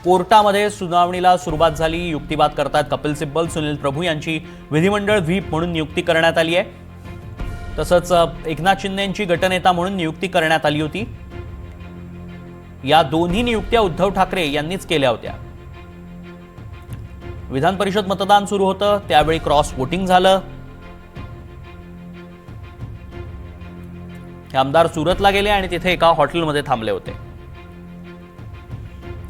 कोर्टामध्ये सुनावणीला सुरुवात झाली। युक्तिवाद करतात कपिल सिब्बल। सुनील प्रभू यांची विधिमंडळ व्हीप म्हणून नियुक्ती करण्यात आली आहे। तसंच एकनाथ शिंदेंची गटनेता म्हणून नियुक्ती करण्यात आली होती। या दोन्ही नियुक्त्या उद्धव ठाकरे यांनीच केल्या होत्या। विधान परिषद मतदान सुरू होतं त्यावेळी क्रॉस वोटिंग झालं। हे आमदार सुरतला गेले आणि तिथे एका हॉटेलमध्ये थांबले होते।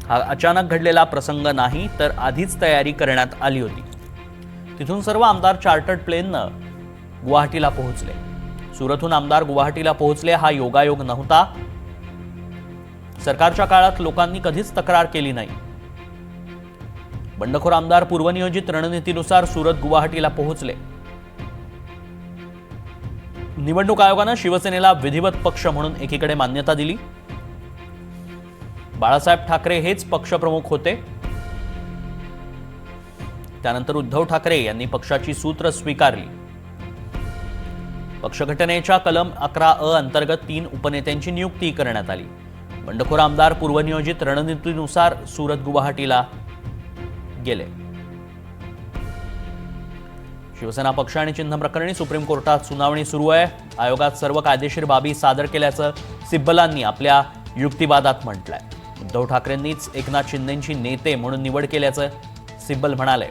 हा अचानक घडलेला प्रसंग नाही, तर आधीच तयारी करण्यात आली होती। तिथून सर्व आमदार चार्टर्ड प्लेननं गुवाहाटीला पोहोचले। सुरतहून आमदार गुवाहाटीला पोहोचले हा योगायोग नव्हता। सरकारच्या काळात लोकांनी कधीच तक्रार केली नाही। बंडखोर आमदार पूर्वनियोजित रणनीतीनुसार सुरत गुवाहाटीला पोहोचले। निवडणूक आयोगाने शिवसेनेला विधिवत पक्ष म्हणून एकीकडे मान्यता दिली। बाळासाहेब ठाकरे हेच पक्षप्रमुख होते। त्यानंतर उद्धव ठाकरे यांनी पक्षाची सूत्र स्वीकारली। पक्षघटनेच्या कलम 11(अ) अंतर्गत 3 उपनेत्यांची नियुक्ती करण्यात आली। बंडखोर आमदार पूर्वनियोजित रणनीतीनुसार सुरत गुवाहाटीला गेले। शिवसेना पक्ष आणि चिन्ह प्रकरणी सुप्रीम कोर्टात सुनावणी सुरू आहे। आयोगात सर्व कायदेशीर बाबी सादर केल्याचं सिब्बलांनी आपल्या युक्तिवादात म्हटलंय। उद्धव ठाकरेंनीच एकनाथ शिंदेंची नेते म्हणून निवड केल्याचं सिब्बल म्हणाले।